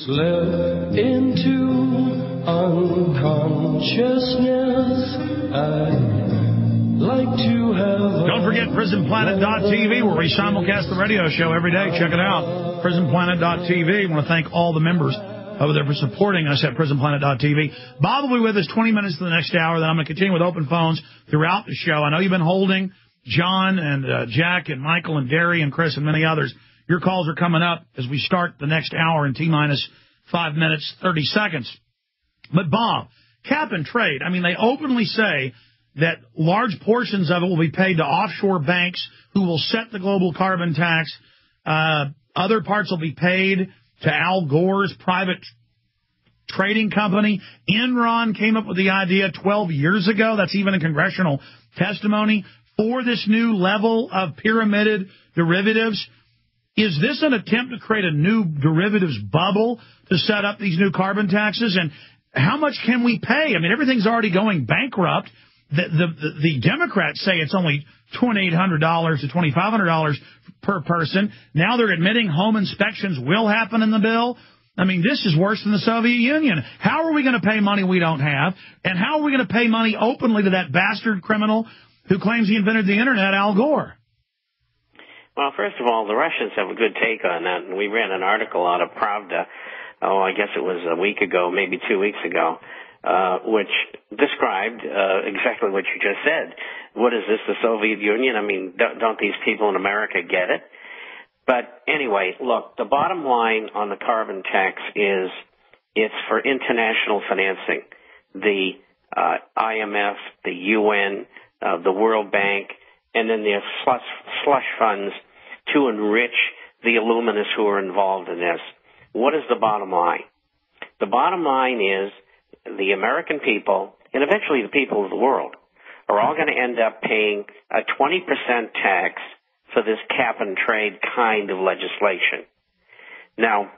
Slip into unconsciousness. I'd like to have. Don't forget PrisonPlanet.tv, where we simulcast the radio show every day. Check it out. PrisonPlanet.tv. I want to thank all the members over there for supporting us at PrisonPlanet.tv. Bob will be with us 20 minutes to the next hour. Then I'm going to continue with open phones throughout the show. I know you've been holding John and Jack and Michael and Derry and Chris and many others. Your calls are coming up as we start the next hour in T-minus 5 minutes, 30 seconds. But, Bob, cap and trade, I mean, they openly say that large portions of it will be paid to offshore banks who will set the global carbon tax. Other parts will be paid to Al Gore's private trading company. Enron came up with the idea 12 years ago. That's even in congressional testimony for this new level of pyramided derivatives. Is this an attempt to create a new derivatives bubble to set up these new carbon taxes? And how much can we pay? I mean, everything's already going bankrupt. The Democrats say it's only $2,800 to $2,500 per person. Now they're admitting home inspections will happen in the bill. I mean, this is worse than the Soviet Union. How are we going to pay money we don't have? And how are we going to pay money openly to that bastard criminal who claims he invented the Internet, Al Gore? Well, first of all, the Russians have a good take on that, and we ran an article out of Pravda, I guess it was a week ago, maybe 2 weeks ago, which described exactly what you just said. What is this, the Soviet Union? I mean, don't these people in America get it? But anyway, look, the bottom line on the carbon tax is it's for international financing. The IMF, the UN, the World Bank, and then the slush funds to enrich the illuminists who are involved in this. What is the bottom line? The bottom line is the American people, and eventually the people of the world, are all going to end up paying a 20% tax for this cap and trade kind of legislation. Now,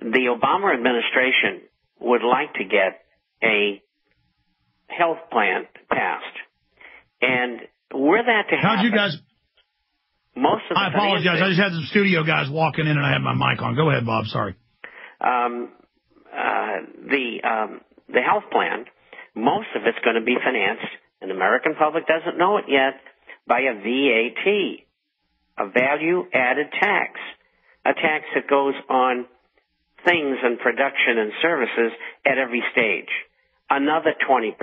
the Obama administration would like to get a health plan passed. And were that to happen... How'd you guys... Most of the I apologize. I just had some studio guys walking in and I had my mic on. Go ahead, Bob. Sorry. The health plan, most of it's going to be financed, and the American public doesn't know it yet, by a VAT, a value-added tax, a tax that goes on things and production and services at every stage. Another 20%.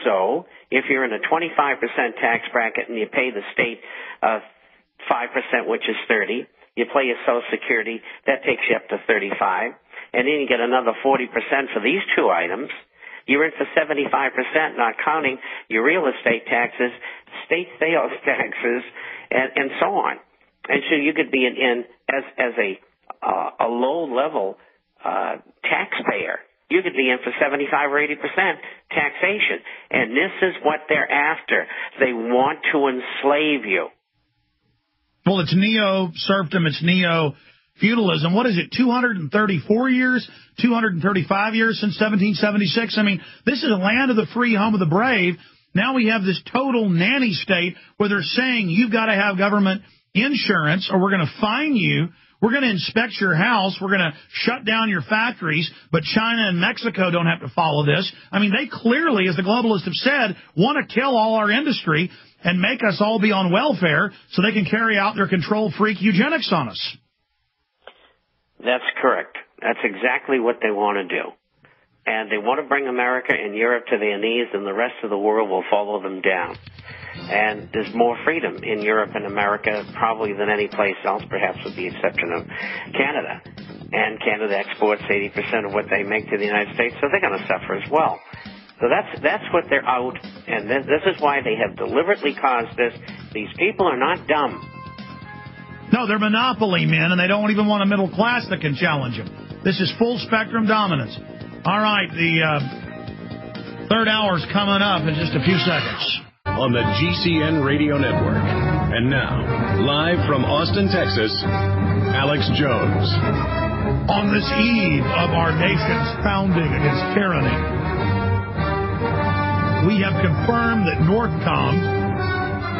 So if you're in a 25% tax bracket and you pay the state 5%, which is 30, you pay your Social Security, that takes you up to 35, and then you get another 40% for these two items. You're in for 75%, not counting your real estate taxes, state sales taxes, and so on. And so you could be in as a low-level taxpayer. You could be in for 75 or 80% taxation. And this is what they're after. They want to enslave you. Well, it's neo-serfdom, it's neo-feudalism. What is it, 234 years, 235 years since 1776? I mean, this is a land of the free, home of the brave. Now we have this total nanny state where they're saying you've got to have government insurance or we're going to fine you. We're going to inspect your house. We're going to shut down your factories. But China and Mexico don't have to follow this. I mean, they clearly, as the globalists have said, want to kill all our industry and make us all be on welfare so they can carry out their control freak eugenics on us. That's correct. That's exactly what they want to do. And they want to bring America and Europe to their knees, and the rest of the world will follow them down. And there's more freedom in Europe and America probably than any place else, perhaps with the exception of Canada. And Canada exports 80% of what they make to the United States, so they're going to suffer as well. So that's what they're out, and this is why they have deliberately caused this. These people are not dumb. No, they're monopoly men, and they don't even want a middle class that can challenge them. This is full-spectrum dominance. All right, the third hour's coming up in just a few seconds. On the GCN Radio Network. And now, live from Austin, Texas, Alex Jones. On this eve of our nation's founding against tyranny, we have confirmed that NORTHCOM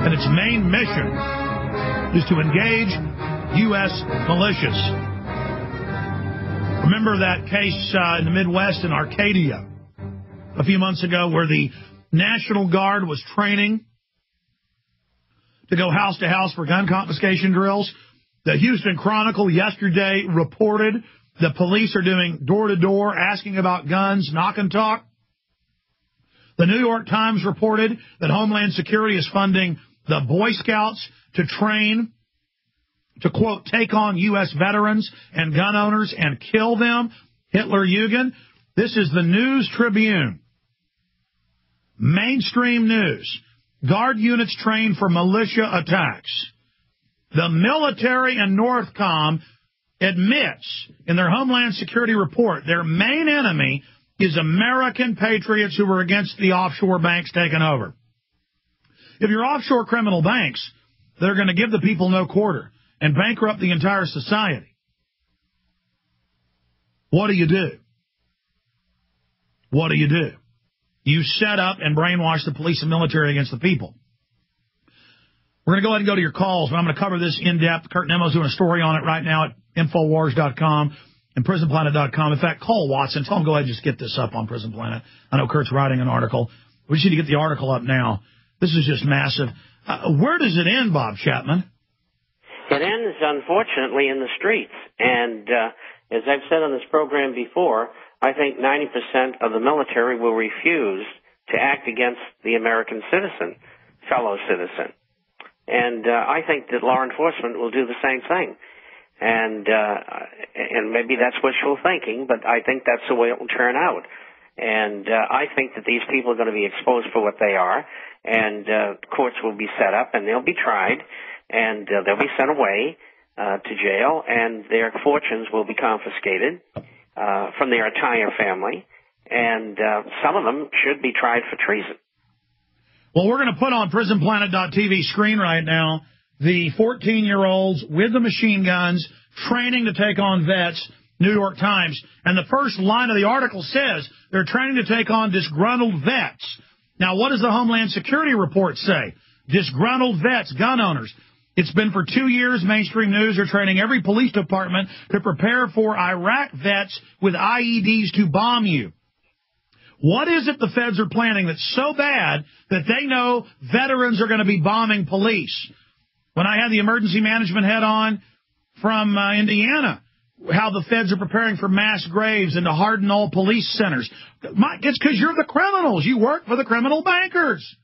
and its main mission is to engage U.S. militias. remember that case in the Midwest in Arcadia a few months ago where the National Guard was training to go house to house for gun confiscation drills? The Houston Chronicle yesterday reported the police are doing door-to-door, asking about guns, knock and talk. The New York Times reported that Homeland Security is funding the Boy Scouts to train to, quote, take on U.S. veterans and gun owners and kill them. Hitler-Jugend. This is the News Tribune. Mainstream news. Guard units trained for militia attacks. The military and Northcom admits in their Homeland Security report their main enemy is American patriots who were against the offshore banks taking over. If you're offshore criminal banks, they're going to give the people no quarter and bankrupt the entire society. What do you do? What do you do? You set up and brainwash the police and military against the people. We're going to go ahead and go to your calls, but I'm going to cover this in depth. Kurt Nemo's doing a story on it right now at Infowars.com and PrisonPlanet.com. In fact, call Watson. Tell him go ahead and just get this up on Prison Planet. I know Kurt's writing an article. We just need to get the article up now. This is just massive. Where does it end, Bob Chapman? It ends, unfortunately, in the streets. And as I've said on this program before, I think 90% of the military will refuse to act against the American citizen, fellow citizen. And I think that law enforcement will do the same thing. And maybe that's wishful thinking, but I think that's the way it will turn out. And I think that these people are going to be exposed for what they are, and courts will be set up, and they'll be tried, and they'll be sent away to jail, and their fortunes will be confiscated from their entire family, and some of them should be tried for treason. Well, we're going to put on PrisonPlanet.tv screen right now the 14-year-olds with the machine guns training to take on vets, New York Times. And the first line of the article says they're training to take on disgruntled vets. Now, what does the Homeland Security report say? Disgruntled vets, gun owners. It's been for 2 years, mainstream news are training every police department to prepare for Iraq vets with IEDs to bomb you. What is it the feds are planning that's so bad that they know veterans are going to be bombing police? When I had the emergency management head on from Indiana, how the feds are preparing for mass graves and to harden all police centers. It's because you're the criminals. You work for the criminal bankers.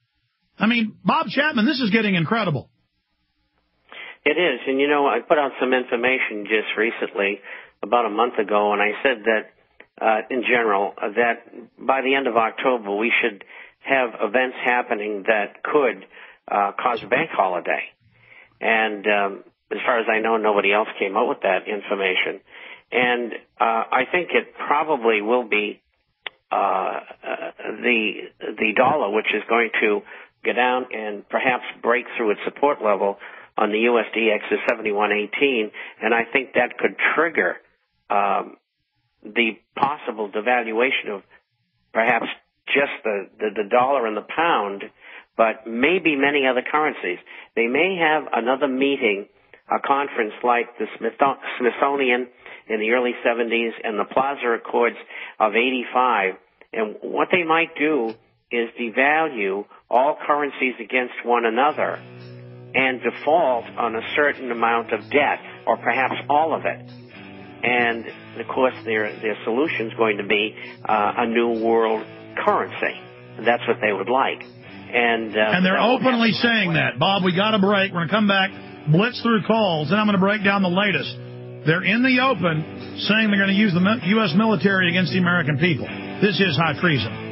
I mean, Bob Chapman, this is getting incredible. It is. And, you know, I put out some information just recently, about a month ago, and I said that, in general, that by the end of October, we should have events happening that could cause a bank holiday. And as far as I know, nobody else came up with that information. And I think it probably will be the dollar, which is going to go down and perhaps break through its support level on the USDX of 71.18. And I think that could trigger the possible devaluation of perhaps just the dollar and the pound, but maybe many other currencies. They may have another meeting, a conference like the Smithsonian in the early 70s and the Plaza Accords of 85. And what they might do is devalue all currencies against one another and default on a certain amount of debt, or perhaps all of it. And, of course, their solution is going to be a new world currency. That's what they would like. And they're openly saying that. Bob, we got a break. We're going to come back, blitz through calls, and I'm going to break down the latest. They're in the open saying they're going to use the U.S. military against the American people. This is high treason.